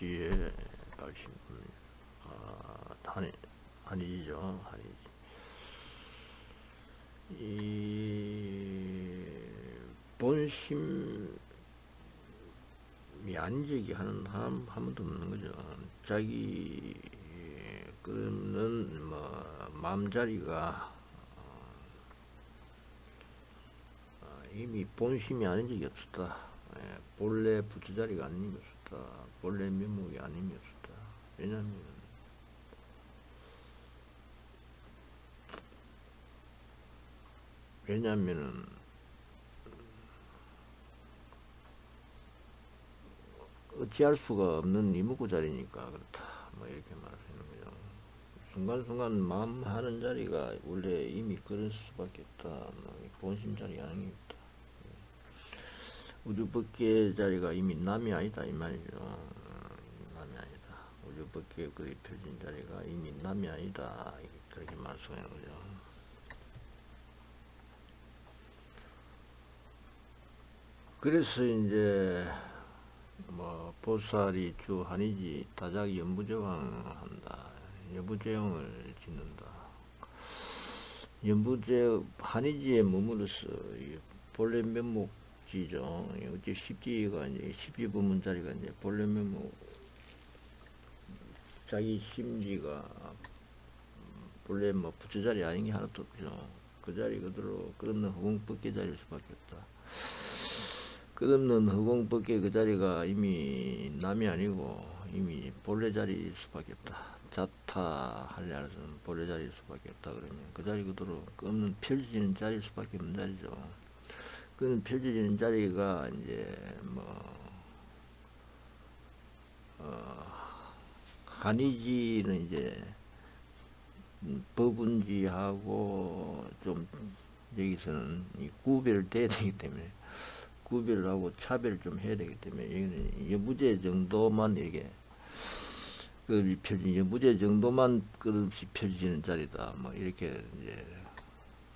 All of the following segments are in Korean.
뒤에 발심, 한이죠. 한이지. 이 본심이 아니지 하는 사람 한 번도 없는 거죠. 자기 그는 뭐 마음자리가 이미 본심이 아닌 적이 없었다. 본래 부처자리가 아닌 적이 없었다. 본래 면목이 아닌 적이 없었다. 왜냐면은 어찌할 수가 없는 이목구 자리니까 그렇다. 뭐 이렇게 말하는 거죠. 순간순간 마음 하는 자리가 원래 이미 그럴 수밖에 없다. 뭐 본심 자리가 아닌 게 없다. 우주법계 자리가 이미 남이 아니다 이 말이죠. 남이 아니다. 우주법계 그 펴진 자리가 이미 남이 아니다. 그렇게 말 수가 있는 거죠. 그래서 이제 뭐 보살이 주 한이지 다자기 연부제왕 한다. 연부제왕을 짓는다. 연부제 한이지에 머무르서 본래 면목지죠. 어째 십지가 이제 십지부문 자리가 이제 본래 면목 자기 심지가 본래 뭐 부처 자리 아닌 게 하나도 없죠. 그 자리 그대로 끝없는 허공법계 자리일 수밖에 없다. 끝없는 허공법계 그 자리가 이미 남이 아니고 이미 본래 자리일 수밖에 없다. 자타하려서는 본래 자리일 수밖에 없다. 그러면 그 자리 그대로 끝없는 펼쳐지는 자리일 수밖에 없는 자리죠. 그는 펼쳐지는 자리가 이제 한이지는 이제 법운지하고 좀 여기서는 구별돼야 되기 때문에 구별을 하고 차별을 좀 해야 되기 때문에 여기는 여부제 정도만 이렇게 끝이 펴진 여부제 정도만 끝없이 펴지는 자리다. 뭐 이렇게 이제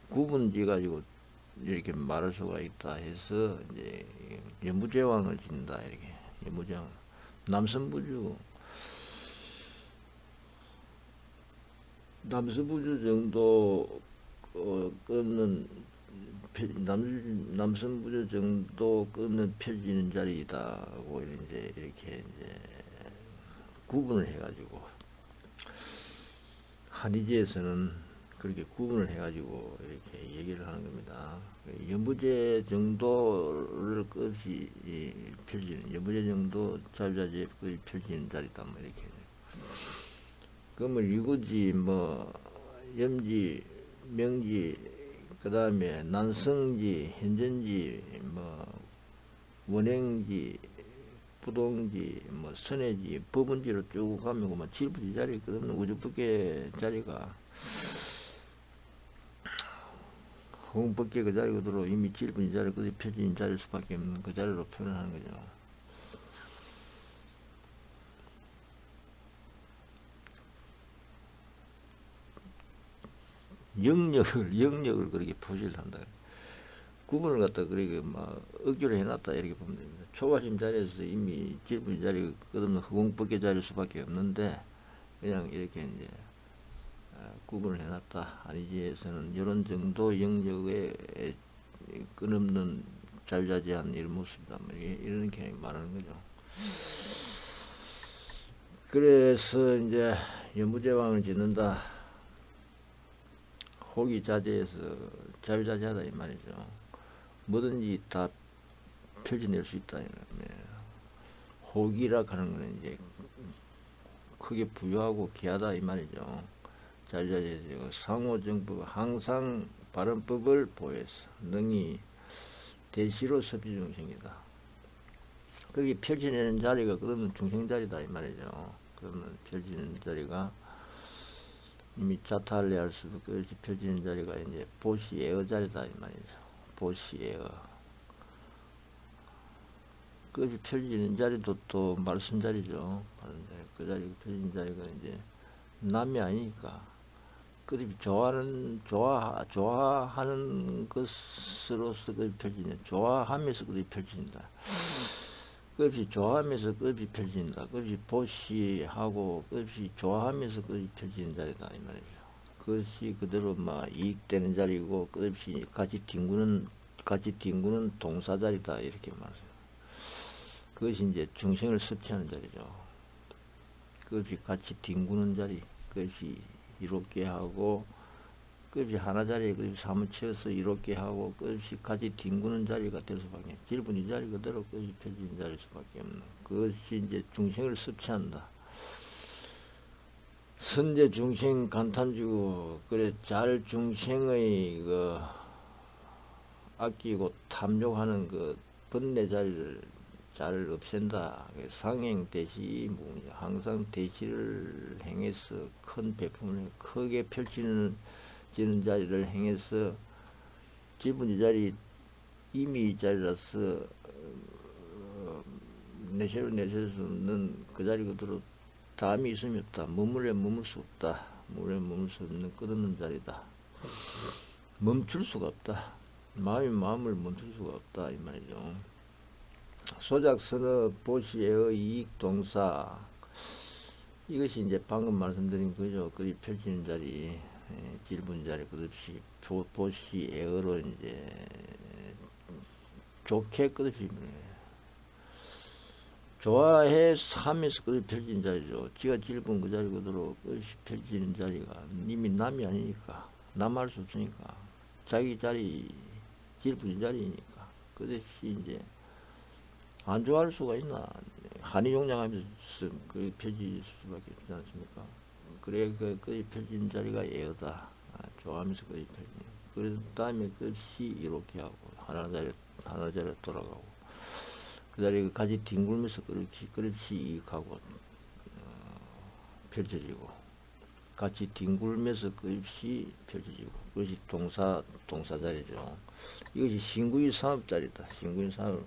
구분지 가지고 이렇게 말할 수가 있다 해서 이제 여무제왕을 짓는다 이렇게 여무제왕 남선부주 정도 끊는 남선부주 정도 끊는 펴지는 자리다고 이제 이렇게 이제 구분을 해가지고 한의지에서는 그렇게 구분을 해가지고 이렇게 얘기를 하는 겁니다. 연부제 정도를 끝이 펴지는 연부제 정도 자유자재 끝이 펴지는 자리다 뭐 이렇게. 그러면 이거지 뭐 염지, 명지, 그 다음에 난성지, 현전지, 뭐 원행지, 부동지, 뭐 선해지, 법운지로 쭉 가면 뭐 칠부지 자리 끝없는 우주법계 자리가 허공법계 그 자리 그대로 이미 칠부지 자리 끝이 펴진 자리일 수밖에 없는 그 자리로 표현하는 거죠. 영역을 그렇게 표시를 한다. 구분을 갖다 그렇게 막 억지로 해놨다 이렇게 보면 됩니다. 초가심 자리에서 이미 질분 자리 끝없는 허공법계 자리일 수밖에 없는데 그냥 이렇게 이제 구분을 해놨다. 아니지에서는 이런 정도 영역에 끝없는 자유자재한 이런 모습이다. 이렇게 말하는 거죠. 그래서 이제 연무제왕을 짓는다. 호기자재에서 자유자재하다 이 말이죠. 뭐든지 다 펼쳐낼 수 있다. 호기라 하는 거는 이제 크게 부유하고 귀하다 이 말이죠. 자유자재에서 상호정법 항상 바른법을 보여서 능히 대시로 섭지중생이다. 거기 펼쳐내는 자리가 그러면 중생자리다 이 말이죠. 그러면 펼치는 자리가 이미 자타할래 할 수도 없이 펼치는 자리가 이제 보시예어 자리다 이 말이죠. 보시예어. 그 펼치는 자리도 또 말씀 자리죠. 그 자리 펼치는 자리가 이제 남이 아니니까 그 좋아하는 것으로서 그 펼치는 좋아하면서 그 펼친다. 끝이 좋아하면서 끝이 펼친다. 끝이 보시하고 끝이 좋아하면서 끝이 펼치는 자리다 이 말이죠. 그것이 그대로 막 이익되는 자리고 끝이 같이 뒹구는 동사 자리다 이렇게 말해요. 그것이 이제 중생을 섭취하는 자리죠. 그것이 같이 뒹구는 자리, 그것이 이롭게 하고 끝이 하나 자리에 끝이 사무치어서 이롭게 하고 끝이 같이 뒹구는 자리가 될 수밖에, 질분 이 자리 그대로 끝이 펼쳐진 자리일 수밖에 없는, 그것이 이제 중생을 섭취한다. 선제 중생 간탐지고, 그래 잘 중생의 그 아끼고 탐욕하는 그 번뇌 자리를 잘 없앤다. 상행 대시, 항상 대시를 행해서 큰 배품을 크게 펼치는 자리를 행해서, 지분 이 자리 이미 이 자리라서 내세로 내세울 수 없는 그 자리 그대로 담이 있음이 없다. 머물러 머물 수 없다. 머물러 머물 수 없는 끝없는 자리다. 멈출 수가 없다. 마음이 마음을 멈출 수가 없다 이 말이죠. 소작선어 보시의 이익 동사, 이것이 이제 방금 말씀드린 거죠. 그리 펼치는 자리, 질분 자리, 끝없이 보시에어로 이제 좋게 끝없이 좋아해 하면서 끝이 펼치는 자리죠. 지가 질분 그 자리 그대로 끝이 펼치는 자리가 이미 남이 아니니까, 남할 수 없으니까, 자기 자리 질분 자리니까 그것이 이제 안 좋아할 수가 있나. 한이용량하면서 그 펼칠 수밖에 없지 않습니까? 그래 그 펼친 자리가 애어다. 좋아하면서 그 펼친. 그래서 다음에 끝이 이렇게 하고 하나 자리에 돌아가고, 그 자리에 같이 뒹굴면서 그렇지 이익하고 펼쳐지고, 같이 뒹굴면서 끝이 펼쳐지고, 그것이 동사 자리죠. 이것이 신구의 사업 자리다. 신구의 사업.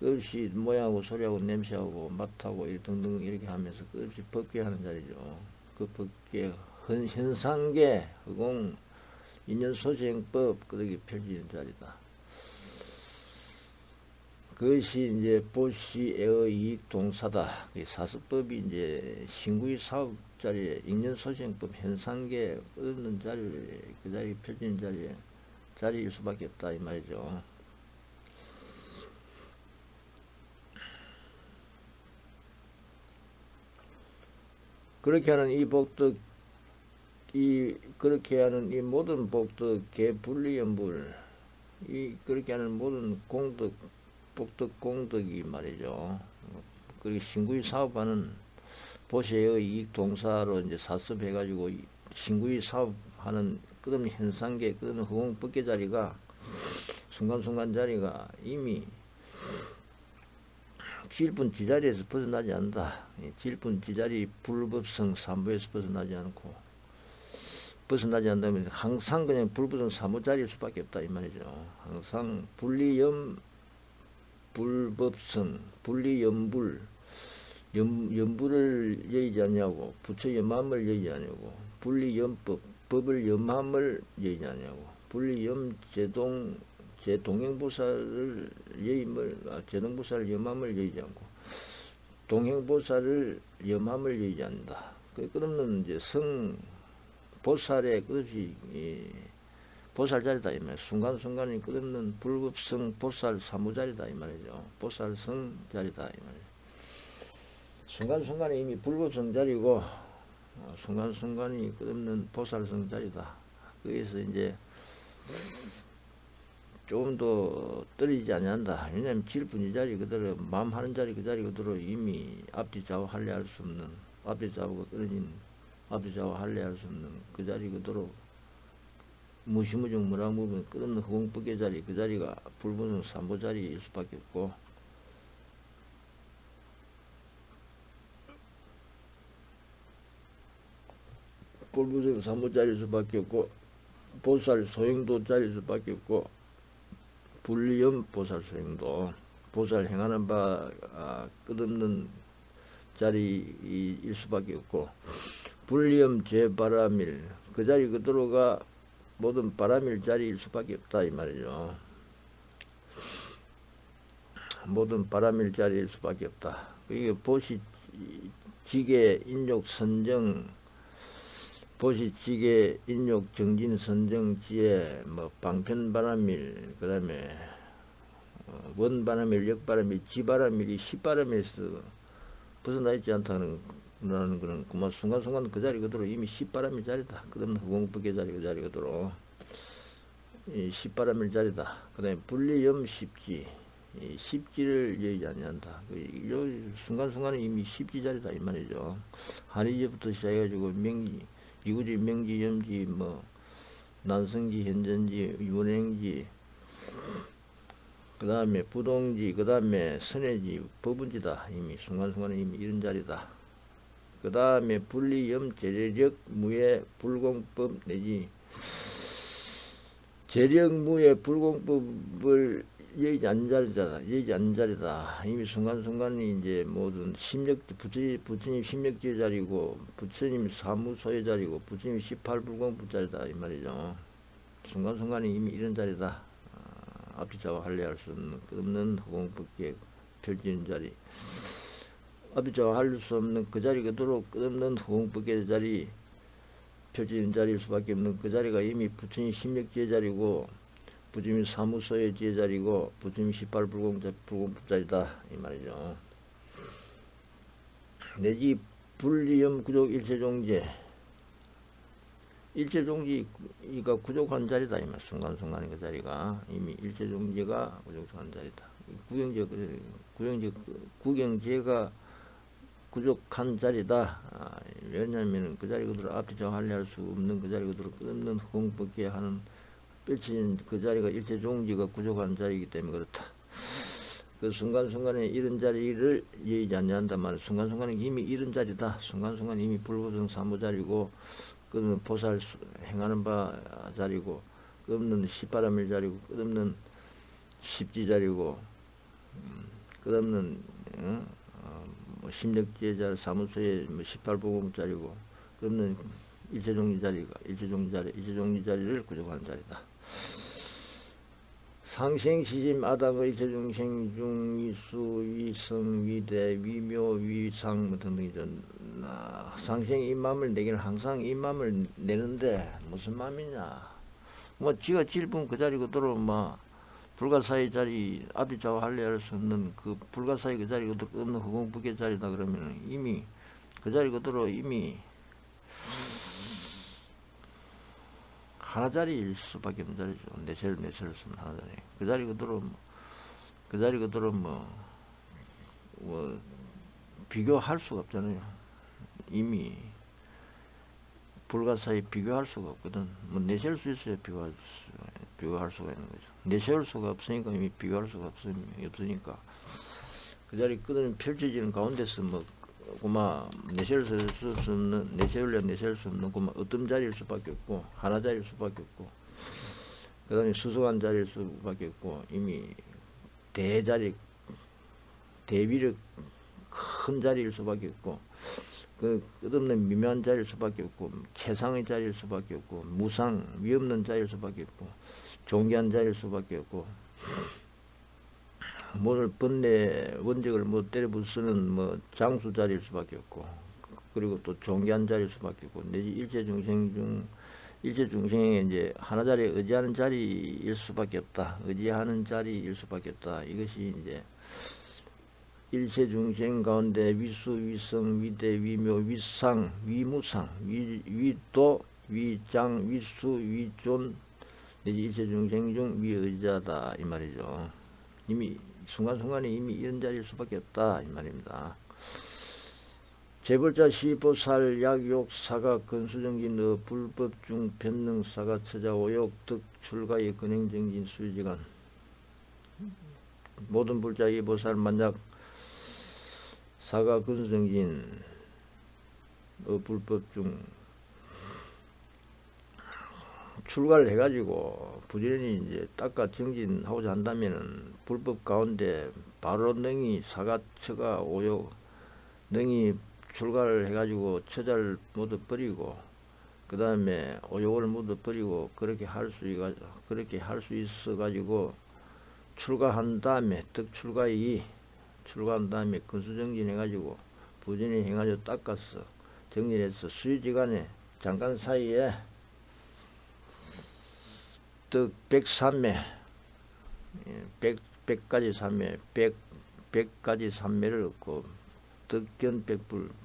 그것이 모양하고 소리하고 냄새하고 맛하고 등등 이렇게 하면서 그것이 법계하는 자리죠. 그 법계 현상계 허공 인연소생법 그렇게 펼치는 자리다. 그것이 이제 보시의 이익 동사다. 사스법이 이제 신구의 사업 자리에 인연소생법 현상계 얻는 자리를 그 자리에 펼치는 자리일 수밖에 없다 이 말이죠. 그렇게 하는 이 복덕, 그렇게 하는 이 모든 복덕, 개불리연불, 그렇게 하는 모든 공덕, 복덕 공덕이 말이죠. 그리고 신구의 사업하는 보세의 이익 동사로 이제 사습해가지고, 신구의 사업하는 끝없는 현상계, 끝없는 허공법계 자리가, 순간순간 자리가 이미 질분 지자리에서 벗어나지 않는다. 질분 지자리 불법성 삼부에서 벗어나지 않고, 벗어나지 않다면 항상 그냥 불법성 삼부 자리일 수밖에 없다 이 말이죠. 항상 불리염 불법성, 불리염불, 염불을 여의지 않냐고, 부처 염함을 여의지 않냐고, 불리염법, 법을 염함을 여의지 않냐고, 불리염 제동행보살을 제동보살을 염함을 여의지 않고, 동행보살을 염함을 여의지 않는다. 그러면 이제 보살의 끝이 보살 자리다 이 말이야. 순간순간이 끝없는 불급성 보살 사무자리다 이 말이죠. 보살성 자리다 이 말이야. 순간순간이 이미 불급성 자리고, 순간순간이 끝없는 보살성 자리다. 거기서 이제 조금 더 떨어지지 않는다. 왜냐하면 질분이 자리 그대로, 마음 하는 자리 그 자리 그대로 이미 앞뒤 좌우 할례할 수 없는, 앞뒤 좌우가 떨어진, 앞뒤 좌우 할례할 수 없는 그 자리 그대로 무시무중 무라무분 끝없는 허공법계 자리, 그 자리가 불분성 삼보 자리일 수밖에 없고, 불분성 삼보 자리일 수밖에 없고, 보살 소행도 자리일 수밖에 없고, 불리염 보살 소행도, 보살 행하는 바 끝없는 자리일 수밖에 없고, 불리염 제바라밀, 그 자리 그대로가 모든 바라밀 자리일 수밖에 없다 이 말이죠. 모든 바람일자리일 수밖에 없다. 이게 보시 지계 인욕 선정, 보시 지계 인욕 정진 선정지에 뭐 방편바람일, 그 다음에 원바람일, 역바람일, 지바람일이 십바람일에서 벗어나 있지 않다는 거는 그만 순간순간 그 자리 그대로 이미 십바람일 자리다. 그다음 후공법계 자리 그 자리 그대로 이 십바람일 자리다. 그 다음에 분리염 십지, 이 십지를 얘기하지 않는다. 이 순간순간에 이미 십지 자리다 이 말이죠. 한의제부터 시작해가지고 명지, 이구지, 명지, 염지, 뭐 난성지, 현전지, 유행지, 그 다음에 부동지, 그 다음에 선해지, 법운지다. 이미 순간순간에 이미 이런 자리다. 그 다음에 분리염, 재래력, 무예, 불공법 내지 재력, 무예, 불공법을 얘기 안 자리다. 얘기 안 자리다. 이미 순간순간에 이제 모든 심력, 부처님 심력지의 자리고, 부처님 사무소의 자리고, 부처님 18불공법 자리다. 이 말이죠. 순간순간에 이미 이런 자리다. 앞뒤좌와 할례할 수 없는 끝없는 허공법계 펼치는 자리, 앞뒤좌와 할 수 없는 그 자리 그대로 끝없는 허공법계 자리 펼치는 자리일 수밖에 없는 그 자리가 이미 부처님 심력지의 자리고, 부처님 사무소의 지의 자리고, 부처님 18불공법 자리다 이 말이죠. 내지 분리염 구족 일체종제, 일체종지가 구족한 자리다 이 말. 순간순간의 그 자리가 이미 일체종지가 구족한 자리다. 구경제가 구족한 자리다. 왜냐하면 그 자리 그대로 앞뒤좌우 할례할 수 없는 그 자리 그대로 끝없는 허공법계 하는 펼치는 그 자리가 일체종지가 구족한 자리이기 때문에 그렇다. 그 순간순간에 이런 자리를 얘기하지 않는단 말이야. 순간순간에 이미 이런 자리다. 순간순간에 이미 불보성 사무 자리고, 끝없는 보살 행하는 바 자리고, 끝없는 십바람일 자리고, 끝없는 십지 자리고, 끝없는 뭐 심력지의 자리, 사무소의 뭐 18보공 자리고, 끝없는 일체종지 자리가 일체종지 자리를 구족하는 자리다. 상생시심 아당의 일체중생 중 위수 위성 위대 위묘 위상 뭐 등등이죠. 상생 이 마음을 내기는 항상 이 마음을 내는데 무슨 마음이냐. 뭐 지가 질분 그 자리 그대로 뭐 불가사의 자리 앞뒤좌우 할례할 수 없는 그 불가사의 그 자리 그대로 없는 허공법계 자리다 그러면 이미 그 자리 그대로 이미 하나 자리일 수밖에 없는 자리죠. 내세를 쓰면 하나 자리. 그 자리 그대로 뭐 비교할 수가 없잖아요. 이미 불가사의 비교할 수가 없거든. 뭐 내세울 수 있어야 비교할 수가 있는 거죠. 내세울 수가 없으니까 이미 비교할 수가 없으니까 그 자리 끝은 펼쳐지는 가운데서 뭐 고마 내세울 수 없는 내세울 수 없는 고마 어떤 자리일 수밖에 없고 하나 자리일 수밖에 없고 그 다음에 수성한 자리일 수밖에 없고 이미 대자리 대비력 큰 자리일 수밖에 없고 그 끝없는 미묘한 자리일 수밖에 없고 최상의 자리일 수밖에 없고 무상 위없는 자리일 수밖에 없고 존귀한 자리일 수밖에 없고 모든 번뇌 원적을 뭐 때려부수는 뭐 장수 자리일 수밖에 없고 그리고 또 존귀한 자리일 수밖에 없고 내지 일체 중생에 이제 하나 자리에 의지하는 자리일 수밖에 없다. 의지하는 자리일 수밖에 없다. 이것이 이제 일체 중생 가운데 위수 위성 위대 위묘 위상 위무상 위도 위장 위수 위존 내지 일체 중생 중 위의자다 이 말이죠. 이미 순간순간에 이미 이런 자리일 수밖에 없다 이 말입니다. 재벌자 시보살 약욕 사가 근수정진 불법 중 변능 사가 처자 오욕 득 출가의 근행정진 수지간 모든 불자 이 보살 만약 사가 근수정진 불법 중 출가를 해가지고 부지런히 이제 닦아 정진하고자 한다면은 불법 가운데 바로 능이 사가처가 오욕 능이 출가를 해가지고 처자를 모두 버리고 그 다음에 오욕을 모두 버리고 그렇게 할 수 있어 가지고 출가한 다음에 출가한 다음에 근수정진해가지고 부진이 해가지고 닦았어. 정진해서 수유지간에 잠깐 사이에 떡 103매, 100가지 삼매, 100가지 삼매를 얻고 덕견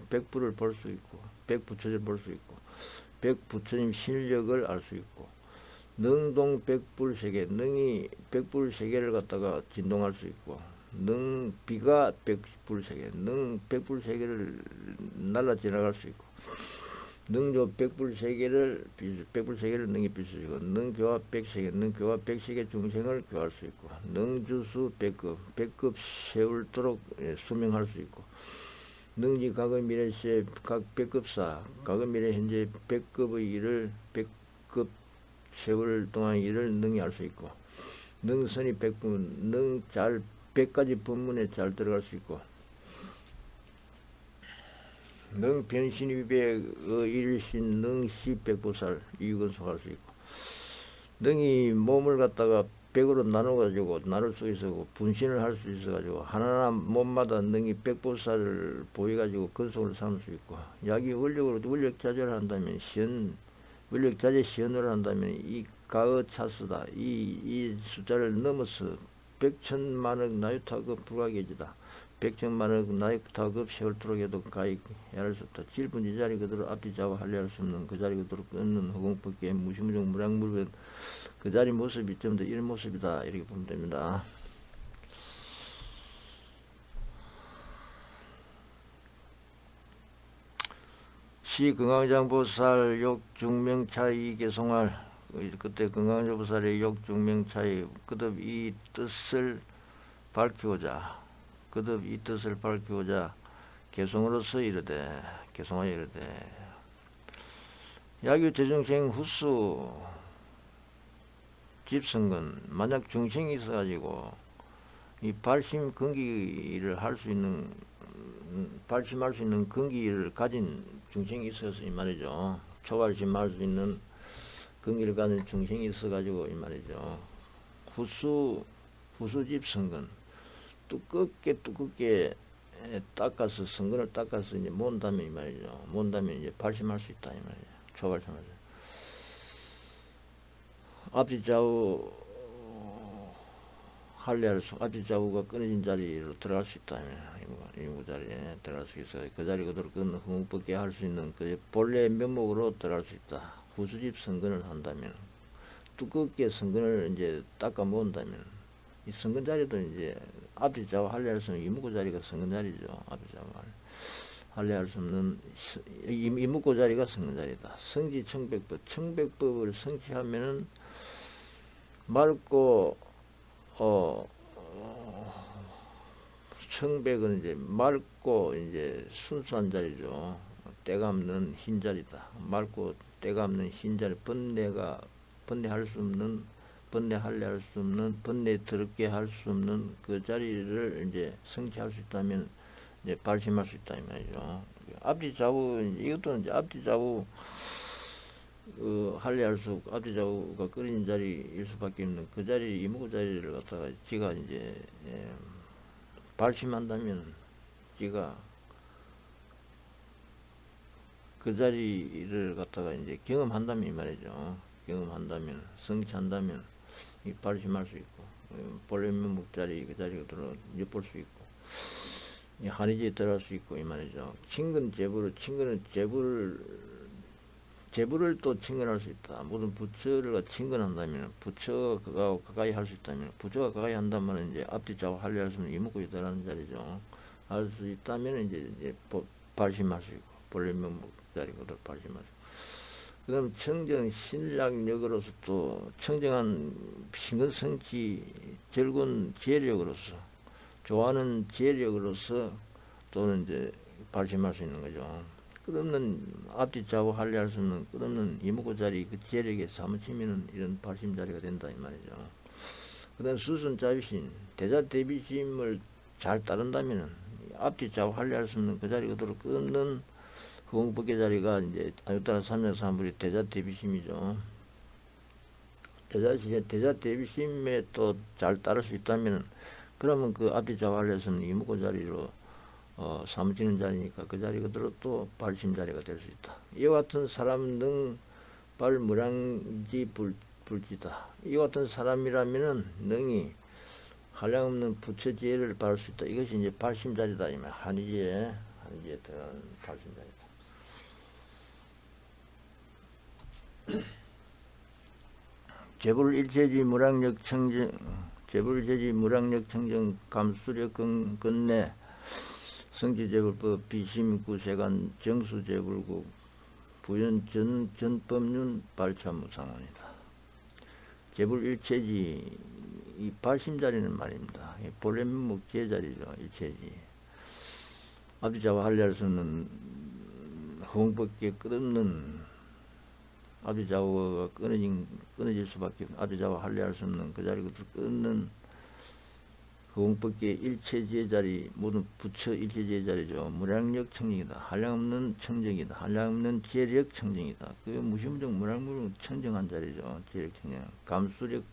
백불을 볼 수 있고, 백부처를 볼 수 있고, 백부처님 실력을 알 수 있고, 능동 백불세계, 능이 백불세계를 갖다가 진동할 수 있고, 능비가 백불세계, 능 백불세계를 날라 지나갈 수 있고, 능조 백불세계를 능이 빌수있고, 능교화 백세계, 능교화 백세계 중생을 교할 수 있고, 능주수 백급 세울도록 수명할 수 있고, 능지 과거 미래시에 각 백급사, 과거 미래 현재 백급의 일을 백급 세월 동안 일을 능히 알 수 있고, 능선이 백분, 능잘 100가지 법문에 잘 들어갈 수 있고, 능 변신위배의 일신 능시 백보살 이근속할 수 있고, 능이 몸을 갖다가 100으로 나눌 수 있어고 분신을 할 수 있어가지고 하나하나 몸마다 능이 백보살을 보여가지고 근속을 삼을 수 있고, 약이 원력자재를 한다면 원력자재 시연을 한다면 이 가의 차수다. 이 숫자를 넘어서 백천만억 나유타급 불가계지다. 백천만억 나유타급 세월토록 해도 가히 헤아릴 수 없다. 질분 이 자리 그대로 앞뒤 좌우 할례할 수 없는 그 자리 그대로 끊는 허공법계 무시무정 무량물변 그 자리 모습이 좀 더 이런 모습이다. 이렇게 보면 됩니다. 시 금강장보살 욕중명차이 개송할 그때 금강장보살의 욕중명차이 그듭 이 뜻을 밝히고자 개송으로서 이르되 개송하여 이르되 야규 대중생 후수 집성근 만약 중생이 있어가지고 이 발심 근기를 할 수 있는 발심할 수 있는 근기를 가진 중생이 있어서 이 말이죠. 초발심할 수 있는 근기를 가진 중생이 있어가지고 이 말이죠. 후수집 성근 두껍게 닦아서 성근을 닦아서 이제 몬다면 이 말이죠. 몬다면 이제 발심할 수 있다 이 말이죠. 초발심할 수. 앞뒤 좌우 할례할 수, 앞뒤 좌우가 끊어진 자리로 들어갈 수 있다. 인구 자리에 들어갈 수 있어. 그 자리 그대로 끊는 흥법게 할 수 있는 그 본래 면목으로 들어갈 수 있다. 후수집 성근을 한다면, 두껍게 성근을 이제 닦아 모은다면, 이 성근 자리도 이제 앞뒤 좌우 할례할 수 있는 이목구 자리가 성근 자리죠. 앞뒤 좌우 할례할 수 없는 이목구 자리가 성근 자리다. 성지 청백법을 성취하면은 맑고 청백은 이제 맑고 이제 순수한 자리죠. 때가 없는 흰 자리다. 맑고 때가 없는 흰 자리, 번뇌할 수 없는, 번뇌할래 수 없는, 번뇌 더럽게 할 수 없는 그 자리를 이제 성취할 수 있다면 이제 발심할 수 있다 이 말이죠. 앞뒤 좌우 이것도 이제 앞뒤 좌우 할례할 수 앞뒤 좌우가 끓인 자리일 수밖에 없는 그 자리 이목구 자리를 갖다가 지가 이제 발심한다면 지가 그 자리를 갖다가 이제 경험한다면 이 말이죠. 경험한다면 성취한다면 이 발심할 수 있고 본래 면목 자리 그 자리가 들어 엿볼 수 있고 이 한의지에 들어갈 수 있고 이 말이죠. 친근 친근은 재부를 또 친근할 수 있다. 모든 부처를 친근한다면, 부처가 가까이 할 수 있다면, 부처가 가까이 한다면 이제 앞뒤 좌우 할례할 수 있는 이목구 있다라는 자리죠. 할 수 있다면 이제 발심할 수 있고, 본래 면목 자리거든 발심할 수 있고. 그 다음 청정 신락력으로서 또 청정한 신근성치 절군 재력으로서, 좋아하는 재력으로서 또는 이제 발심할 수 있는 거죠. 끝없는 앞뒤 좌우 할례할 수 없는 끝없는 이목구 자리 그 재력에 사무치면은 이런 발심 자리가 된다 이 말이죠. 그다음 수선 자비심 대자 대비심을 잘 따른다면은 앞뒤 좌우 할례할 수 없는 그 자리 그대로 끝없는 후공법계 자리가 이제 아유따라 삼명삼불이 대자 대비심이죠. 대자 대비심에 또 잘 따를 수 있다면, 그러면 그 앞뒤 좌우할래서는 이목구 자리로 삼지는 자리니까 그 자리 그대로 또 발심 자리가 될 수 있다. 이와 같은 사람 능 발무량지 불지다. 이와 같은 사람이라면은 능히 한량없는 부처지혜를 받을 수 있다. 이것이 이제 발심 자리다. 이말 한의지에 들어가는 발심 자리다. 재불일체지 무량력 청정, 재불일체지 무량력 청정 감수력 근내 성지재불법 비심구세관 정수재불국 부연 전법륜 발참무상원이다. 재불일체지 이 발심자리는 말입니다. 본래 면목 제자리죠. 일체지. 앞뒤좌우 할례할 수는 허공밖에 끝없는 앞뒤좌우가 끊어질 수밖에 앞뒤좌우 할례할 수 없는 그 자리가 끊는 허공밖에 일체지의 자리 모든 부처 일체지의 자리죠. 무량력 청정이다. 한량없는 청정이다. 한량없는 재력 청정이다. 그 무시무정 무량무량 청정한 자리죠. 재력 청정. 감수력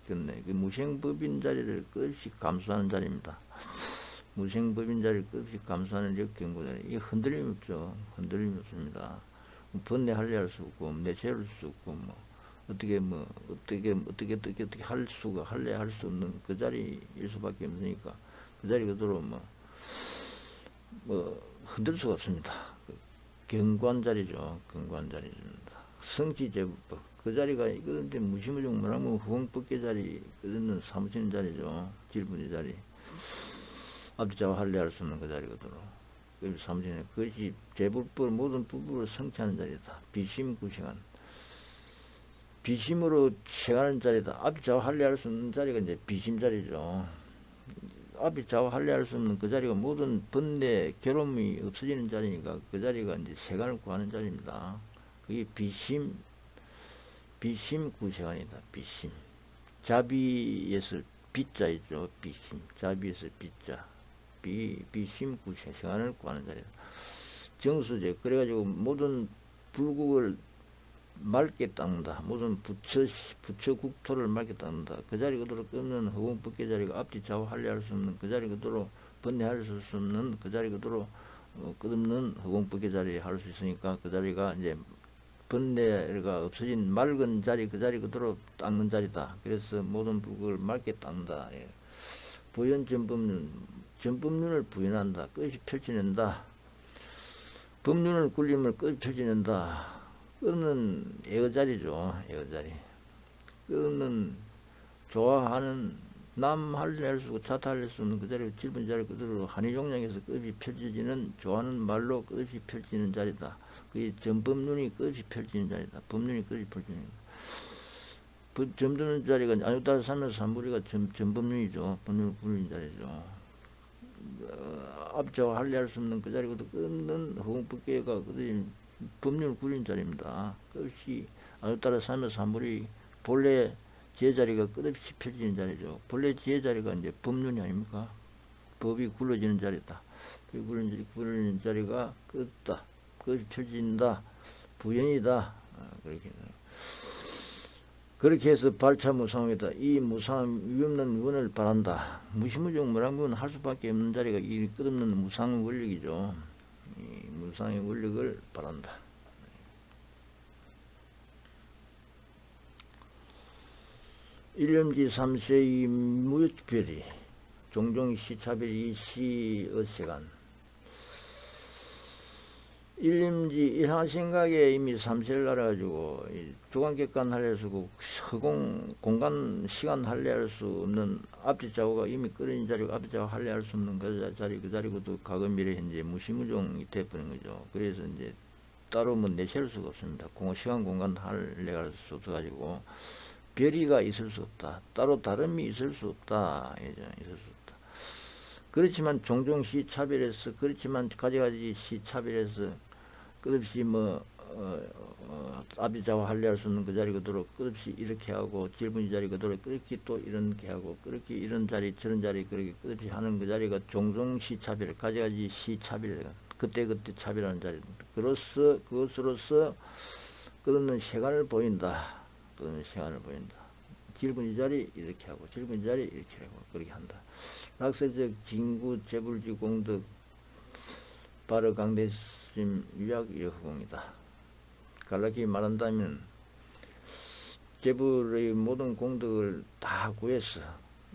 끝내. 그 무생법인 자리를 끝없이 감수하는 자리입니다. 무생법인 자리를 끝없이 감수하는 역경고 자리. 이게 흔들림 없죠. 흔들림 없습니다. 번뇌 할례할 수 없고 내세울 수 없고 어떻게 할 수가 할례할 수 없는 그 자리일 수밖에 없으니까 그 자리 그대로 흔들 수가 없습니다. 경관 자리죠. 경관 자리입니다. 성지재불법 그 자리가 이건데 무시무정 뭐라면 후공법계 자리 그는 사무치는 자리죠. 질분의 자리 앞뒤좌우 할례할 수 없는 그 자리거든요. 그 사무치는 그것이 재불법 모든 부부를 성취하는 자리다. 비심구시간 비심으로 생하는 자리다. 앞뒤좌우 할례할 수 없는 자리가 이제 비심 자리죠. 앞뒤좌우 할례할 수 없는 그 자리가 모든 번뇌 괴로움이 없어지는 자리니까 그 자리가 이제 세간을 구하는 자리입니다. 그게 비심구세관이다. 비심. 자비에서 비자이죠. 비심. 자비에서 비자. 비심구세관을 구하는 자리다. 정수제. 그래가지고 모든 불국을 맑게 닦는다. 모든 부처 국토를 맑게 닦는다. 그 자리 그대로 끊는 허공법계 자리가 앞뒤 좌우 할례할 수 없는 그 자리 그대로 번뇌할 수 없는 그 자리 그대로 끝없는 허공법계 자리에 할 수 있으니까 그 자리가 이제 번뇌가 없어진 맑은 자리 그 자리 그대로 닦는 자리다. 그래서 모든 불국을 맑게 닦는다. 예. 부연 전법륜을 부연한다. 끝이 펼쳐낸다. 법륜을 굴림을 끝이 펼쳐낸다. 끊는 애거자리죠. 애거자리. 끊는 좋아하는 남 할례할 수 없고 자타 할례할 수 없는 그 자리 질분 자리 그대로 한의종량에서 끝이 펼쳐지는 좋아하는 말로 끝이 펼치는 자리다. 그게 전법륜이 끝이 펼치는 자리다. 법륜이 끝이 펼치는 자리다. 점드는 자리가 아니다서 삼면서 삼부리가 전법륜이죠. 법륜을 굴리는 자리죠. 앞좌우 할례할 수 없는 그 자리가 끊는 허공법계가 그들이 법륜을 굴리는 자리입니다. 끝없이 아누따라 삼면서 삼부리 본래 제자리가 끝없이 펼치는 자리죠. 본래 제자리가 이제 법륜이 아닙니까? 법이 굴러지는 자리다. 그 굴러지는 자리가 끝다. 끝이 펼쳐진다. 부연이다. 그렇게 해서 발차 무상이다. 이 무상 위없는 원을 바란다. 무시무정 무량무는 할 수밖에 없는 자리가 이 끝없는 무상 원력이죠. 이 무상의 원력을 바란다. 일념지 3세의 무유별이 종종 시차별이 시어세간 일념지 일하생각에 이미 3세를 알아가지고 주관객관 할례할 수 없고 허공 공간 시간 할례할 수 없는 앞뒤좌우가 이미 끓인 자리고 앞뒤좌우 할례할 수 없는 그 자리고도 과거 미래 현재 무시무종이 돼버린 거죠. 그래서 이제 따로 내세울 수가 없습니다. 시간 공간 할례할 수 없어가지고 별이가 있을 수 없다. 따로 다름이 있을 수 없다. 있을 수 없다. 그렇지만 종종 시차별해서 그렇지만 가지가지 시차별해서 끝없이 앞뒤좌우 할례할 수 없는 그 자리 그대로 끝없이 이렇게 하고 질분이 자리 그대로 끝없이 또 이렇게 하고 끝없이 이런 자리 저런 자리 그렇게 끝없이 하는 그 자리가 종종 시차별 가지가지 시차별 그때 차별하는 자리 그것으로서 끝없는 시간을 보인다. 끝없는 시간을 보인다. 질분 이 자리 이렇게 하고 질분 이 자리 이렇게 하고 그렇게 한다. 낙서적 진구 재불지 공덕 바르 강대심 유약 여허공이다. 간략히 말한다면 재불의 모든 공덕을 다 구해서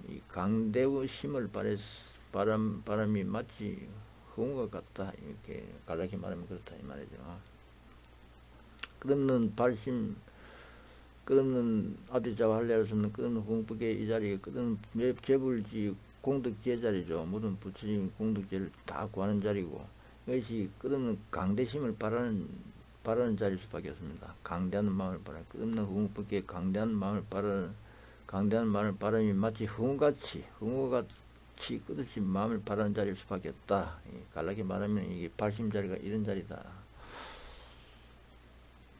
이 강대의 힘을 발해서 바람이 마치 흥과 같다. 이렇게 간략히 말하면 그렇다 이 말이죠. 끝없는 발심, 끝없는 앞뒤자와 할례할 수 없는 끝없는 공덕의 이 자리에 끝없는 재불지 공덕지의 자리죠. 모든 부처님 공덕지를 다 구하는 자리고 이것이 끝없는 강대심을 바라는 자리일 수밖에 없습니다. 강대한 마음을 바라 끝없는 흥법계 강대한 마음을 바람이 마치 흥같이 끝없이 마음을 바라는 자리일 수밖에 없다. 간략히 말하면 이게 발심 자리가 이런 자리다.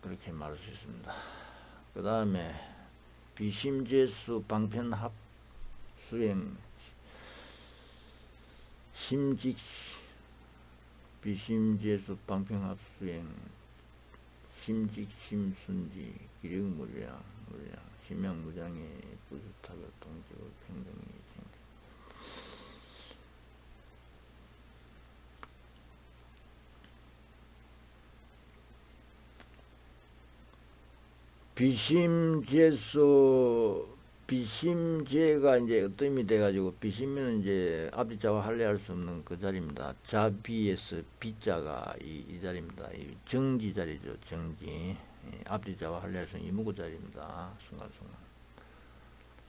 그렇게 말할 수 있습니다. 그 다음에 비심제수 방편합 수행 비심제수 방편합 수행 심직심순지 기력무량 심양무장의 부수타가 동지고 평등이 비심제가 이제 어떤 의미 돼가지고 비심은 이제 앞뒤자와 할례할 수 없는 그 자리입니다. 자비에서 비자가 이 자리입니다. 이 정지 자리죠. 정지. 앞뒤자와 할례할 수 있는 이무구 자리입니다.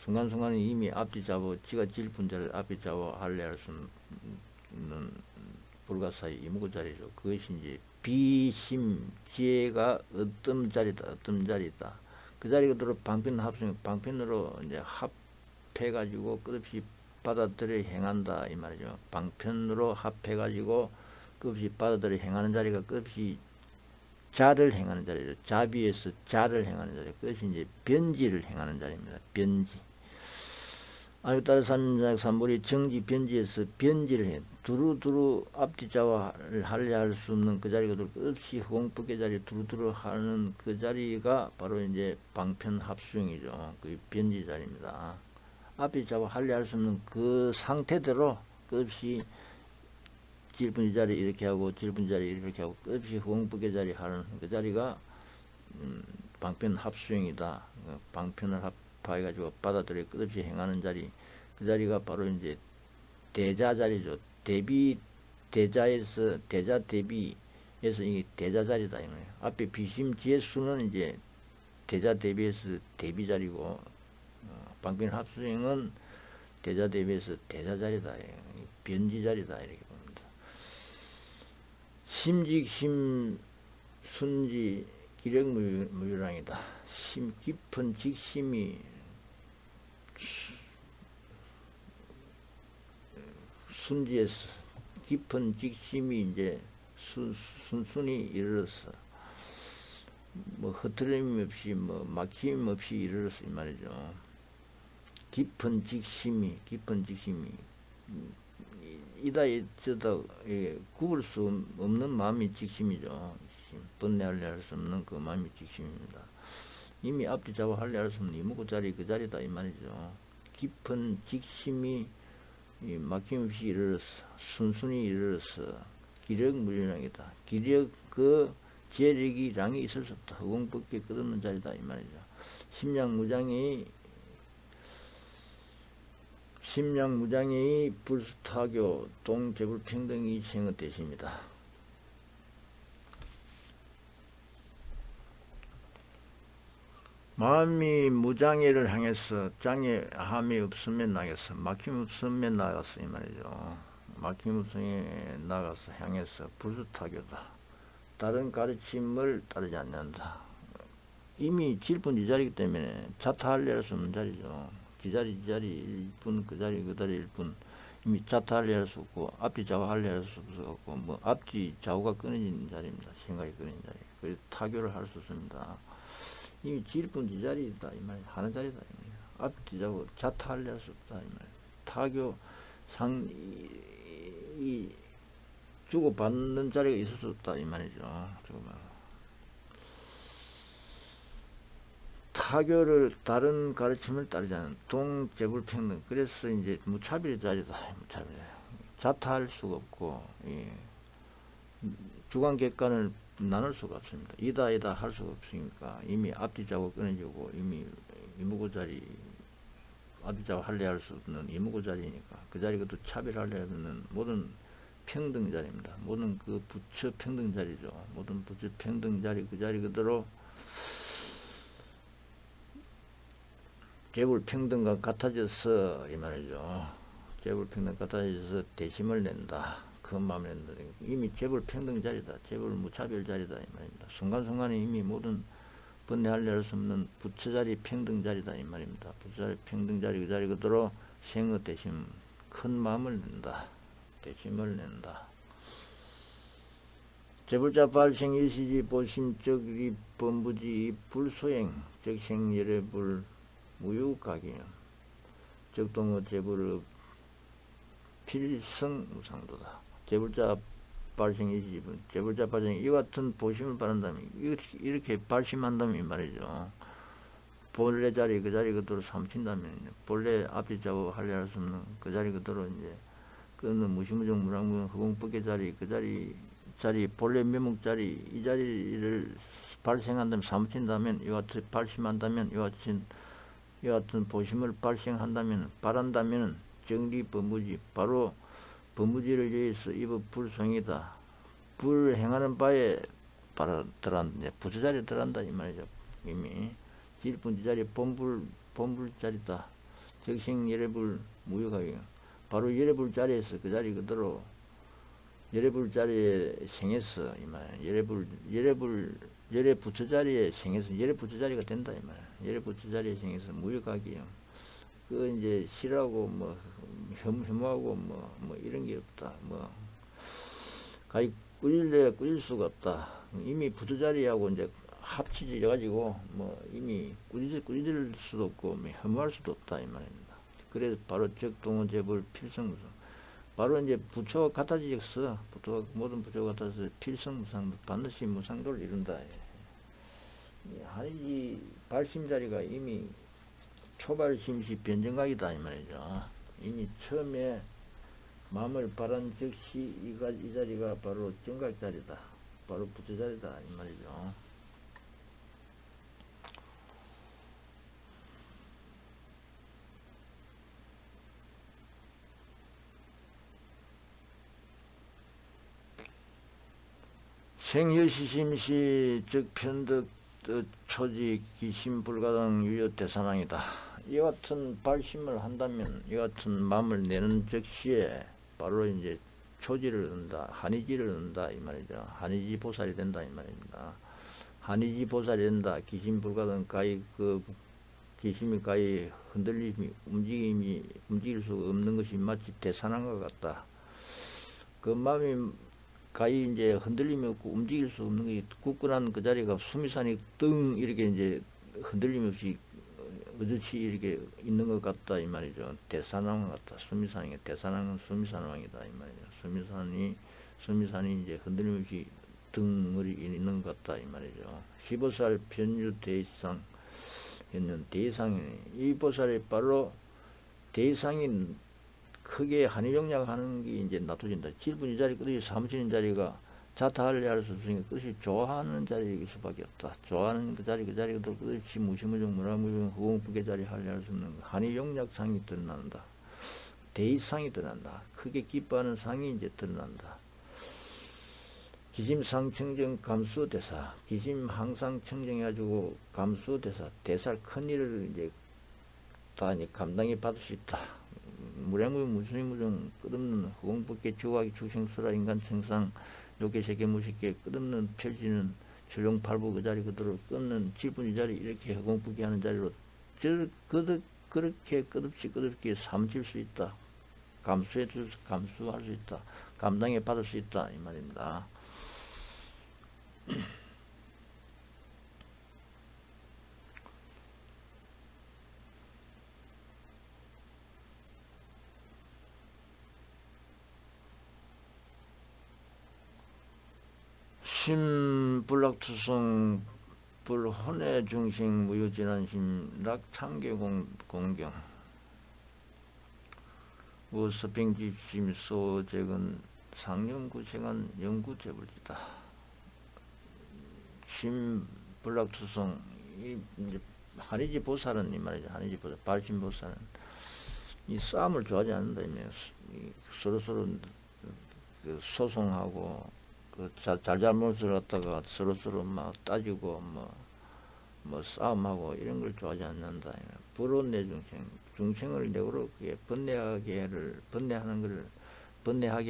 순간순간은 이미 앞뒤자와 지가 질분자를 앞뒤자와 할례할 수 없는 불가사의 이무구 자리죠. 그것이 이제 비심제가 어떤 자리다. 그 자리가 들어 방편 합성, 방편으로 이제 합해가지고 끝없이 받아들여 행한다 이 말이죠. 방편으로 합해가지고 끝없이 받아들여 행하는 자리가 끝없이 자를 행하는 자리죠. 자비에서 자를 행하는 자리, 끝없이 이제 변지를 행하는 자리입니다. 변지. 아유 따라 삼불이 정지 변지에서 변지를 해. 두루두루 앞뒤자와를 할례할 수 없는 그 자리가 끝없이 공법계 자리 두루두루 하는 그 자리가 바로 이제 방편 합수형이죠. 그 변지 자리입니다. 앞뒤자와 할례할 수 없는 그 상태대로 끝없이 질분지 자리 이렇게 하고 질분지 자리 이렇게 하고 끝없이 공법계 자리 하는 그 자리가 방편 합수형이다. 방편을 합해가지고 받아들여 끝없이 행하는 자리, 그 자리가 바로 이제 대자 자리죠. 대자에서 대자 대비에서 이게 대자 자리다 이거예요. 앞에 비심지혜수는 이제 대자 대비에서 대비 자리고 방편 합수행은 대자 대비에서 대자 자리다. 변지 자리다 이렇게 봅니다. 심직심 순지 기력무유랑이다. 깊은 직심이 순지에서 깊은 직심이 이제 순순히 이르러서 뭐 흐트러짐 없이 뭐 막힘 없이 이르러서 이 말이죠. 깊은 직심이 이다 저다 구분 수 없는 마음이 직심이죠. 번뇌할래 수 없는 그 마음이 직심입니다. 이미 앞뒤자와 할례할 수 없는 이무구 자리 그 자리다 이 말이죠. 깊은 직심이 막힘없이 이르러서 순순히 이르러서 기력무량이다. 기력 그 재력이 랑이 있을 수 없다. 허공법계 끝없는 자리다 이 말이죠. 심량무장이 불수타교 동재불평등이 생의 대십니다. 마음이 무장애를 향해서 장애함이 없으면 나가서 막힘 없으면 나가서 이 말이죠. 막힘 없으면 나가서 향해서 불수타교다. 다른 가르침을 따르지 않는다. 이미 질분 이 자리이기 때문에 자타할례할 수 없는 자리죠. 이 자리 일뿐 그 자리 일뿐 이미 자타할례할 수 없고 앞뒤 좌우 할례할 수 없고 뭐 앞뒤 좌우가 끊어진 자리입니다. 생각이 끊어진 자리. 그래서 타교를 할 수 없습니다. 이미 질분 이 자리다 이 말 하는 자리다 이 말. 앞뒤 좌우 자타할례할 수 없다 이 말. 타교 이 주고 받는 자리가 있을 수 없다 이 말이죠. 타교를 다른 가르침을 따르지 않은 동재불평등. 그래서 이제 무차별의 자리다. 무차별. 자타할 수가 없고, 예. 주관객관을 나눌 수가 없습니다. 이다 할 수가 없으니까 이미 앞뒤자고 끊어지고 이미 이무고 자리 앞뒤자고 할래 할 수 없는 이무고 자리니까 그 자리가 또 차별하려면 모든 평등 자리입니다. 모든 그 부처 평등 자리죠. 모든 부처 평등 자리 그 자리 그대로 재불평등과 같아져서 이 말이죠. 재불평등 같아져서 대심을 낸다. 그 마음에 낸다. 이미 재불평등 자리다. 재불무차별 자리다 이 말입니다. 순간순간에 이미 모든 번뇌할 수 없는 부처자리 평등 자리다 이 말입니다. 부처자리 평등 자리 그 자리 그대로 생의 대심 큰 마음을 낸다. 대심을 낸다. 재불자 발생 일시지 보심적 범부지 불소행 적생열애불 무유각이요. 적동의 재불의 필성무상도다. 재불자 발생 일시지분 재불자 발생 이 같은 보심을 바란다면 이렇게 발심한다면 이 말이죠. 본래 자리 그 자리 그대로 삼친다면 본래 앞이 자고 할래 할 수 없는 그 자리 그대로 이제 그는 무시무정 무랑무정 허공법계 자리 그 자리 본래 면목 자리 이 자리를 발생한다면 사무친다면 이와 같이 발심한다면 이와 같은 보심을 발생한다면 바란다면 정리 범부지 바로 범부지를 위해서 이법 불성이다. 불 행하는 바에 들어간다. 부처자리에 들어간다 이 말이죠. 이미 질분지 자리 본불 자리다. 적생 열애불 무효가요. 바로 열애불 자리에서 그 자리 그대로 열애불 자리에 생해서 이 말. 열애 부처 자리에 생해서 열애 부처 자리가 된다 이 말. 열애 부처 자리에 생해서 무효가기요. 그 이제 싫어하고 뭐 혐오하고 뭐 이런 게 없다. 뭐 가히 꾸릴 수가 없다. 이미 부처 자리하고 이제 합치져 가지고 뭐 이미 꾸릴 수도 없고 뭐 혐오할 수도 없다 이 말입니다. 그래서 바로 적동은 재불 필성무상. 바로 이제 부처가 같아지겠어. 모든 부처가 같아서 필성무상 반드시 무상도를 이룬다. 이 발심 자리가 이미 초발심시 변정각이다 이 말이죠. 이미 처음에 마음을 바란 즉시 이 자리가 바로 정각 자리다. 바로 부처 자리다 이 말이죠. 생여시심시 즉 편득 초지 기심불가당 유효 대사랑이다. 이 같은 발심을 한다면 이 같은 마음을 내는 즉시에 바로 이제 초지를 얻는다. 한의지를 얻는다 이 말이죠. 한의지 보살이 된다 이 말입니다. 한의지 보살이 된다. 기심불가당 가히 그 기심이 가히 흔들림이 움직일 수 없는 것이 마치 대산한것 같다. 그 마음이 가히 이제 흔들림이 없고 움직일 수 없는 게 굳건한 그 자리가 수미산이 등 이렇게 이제 흔들림 없이 의젓이 이렇게 있는 것 같다 이 말이죠. 대산왕 같다. 수미산이 대산왕은 수미산왕이다 이 말이죠. 수미산이 이제 흔들림 없이 등을 있는 것 같다 이 말이죠. 15살 편유 대상 했는 대상이 이 보살이 바로 대상인 크게 한의용약하는 게 이제 놔둬진다. 질분이 자리 끝이 사무치는 자리가 자타할래 할 수 없으니까 끝이 좋아하는 자리일 수밖에 없다. 좋아하는 그 자리 그대로 끝이 무시무정 무라무정 허공법계 자리 할래 할 수 없는 한의용약상이 드러난다. 대의상이 드러난다. 크게 기뻐하는 상이 이제 드러난다. 기심상 청정 감수 대사. 기심 항상 청정해가지고 감수 대사. 대살 큰 일을 이제 다 이제 감당해 받을 수 있다. 무량무 무수무정 끝없는 허공법계 지화기 축생수라 인간 생상 욕계 세계 무식계 끝없는 펼치는 조룡팔부 그 자리 그대로 끊는 질분이 자리 이렇게 허공법계 하는 자리로 그렇게 끝없이 삼칠 수 있다. 감수할 수 있다. 감당해 받을 수 있다 이 말입니다. 심불락투성 불혼의 중생 무유진한심 락참계 공경 무서핑지심 소적은 상념구생한 영구재불지다. 심불락투성 이제 한의지 보살은 이 말이죠. 한의지 보살, 발심보살은 이 싸움을 좋아하지 않는다. 서로서로 그 소송하고 그 잘잘못을 갖다가 서로서로 막 따지고 뭐 싸움하고 이런 걸 좋아하지 않는다. 불온내 중생을 내고로 그게 번뇌하게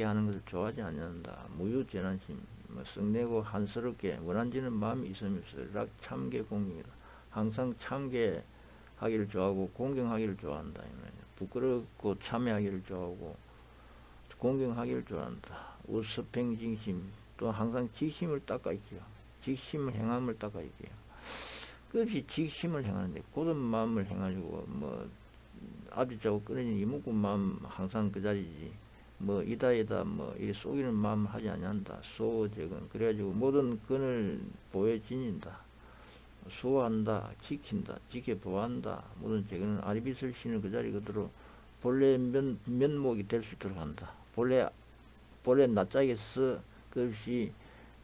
하는 것을 좋아하지 않는다. 무유재난심 뭐 썩내고 한스럽게 원한지는 마음이 있으면서 락 참계 공경이다. 항상 참계하기를 좋아하고 공경하기를 좋아한다. 부끄럽고 참여하기를 좋아하고 공경하기를 좋아한다. 우스팽징심 또 항상 직심을 닦아 있기요. 직심을 행함을 닦아 있기요. 그것이 직심을 행하는데 고든 마음을 행하시고 뭐 아비자고 끊어진 이묵군 마음 항상 그 자리지. 뭐 이다이다 뭐 이 속이는 마음 하지 아니한다. 소적은 그래가지고 모든 근을 보여 지닌다. 수호한다, 지킨다, 지켜보한다. 모든 재근은 아리빗을 신을 그 자리 그대로 본래 면목이 될 수 있도록 한다. 본래 낯짝에서 그것이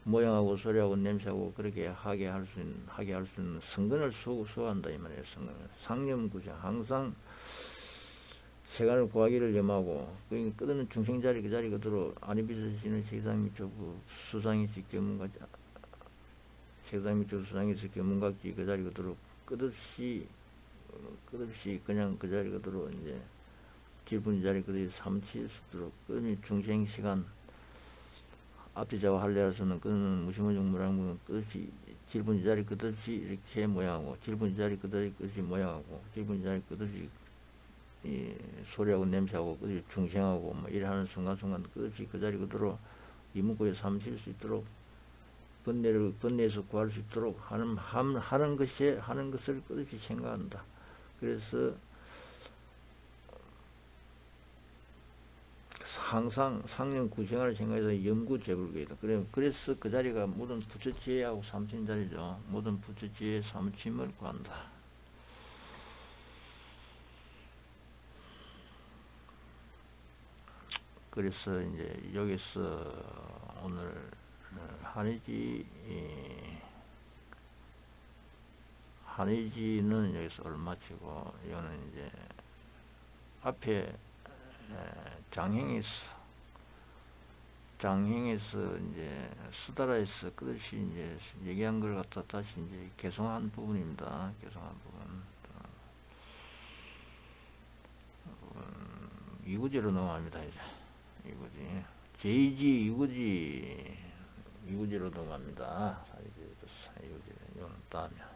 모양하고 소리하고 냄새하고 그렇게 하게 할 수 있는 성근을 수호한다 이 말이에요. 성근을 상념구생 항상 세간을 구하기를 염하고 그러니까 끝없는 중생자리 그 자리 그대로 아리빗을 신은 세상미초부 수상이 직경문가 세상미초 수상에서 견문각지 그 자리 그대로 끝없이 그냥 그 자리 그대로 이제 길분 자리 그대로 삼칠 수 있도록 끝없이 중생 시간 앞뒤자와 할례라서는 끝없는 무심무정무랑무는 끝없이 길분 자리 끝없이 이렇게 모양하고 길분 자리 끝없이 모양하고 길분 자리 끝없이 이 소리하고 냄새하고 끝없이 중생하고 뭐 일하는 순간순간 끝없이 그 자리 그대로 이문고에 삼칠 수 있도록 번뇌에서 구할 수 있도록 하는 것을 끝없이 생각한다. 그래서 항상 상념 구생활을 생각해서 염구재불교이다. 그래서 그 자리가 모든 부처지혜하고 삼침 자리죠. 모든 부처지혜 삼침을 구한다. 그래서 이제 여기서 오늘 한의지는 여기서 얼마치고 이거는 이제 앞에 장행에서 이제 수다라에서 끝없이 이제 얘기한 걸 갖다 다시 이제 개성한 부분입니다. 개성한 부분. 이구지로 넘어갑니다. 이제 이구지 제2지 이구지로 넘어갑니다. 이구지 이거는 다음에.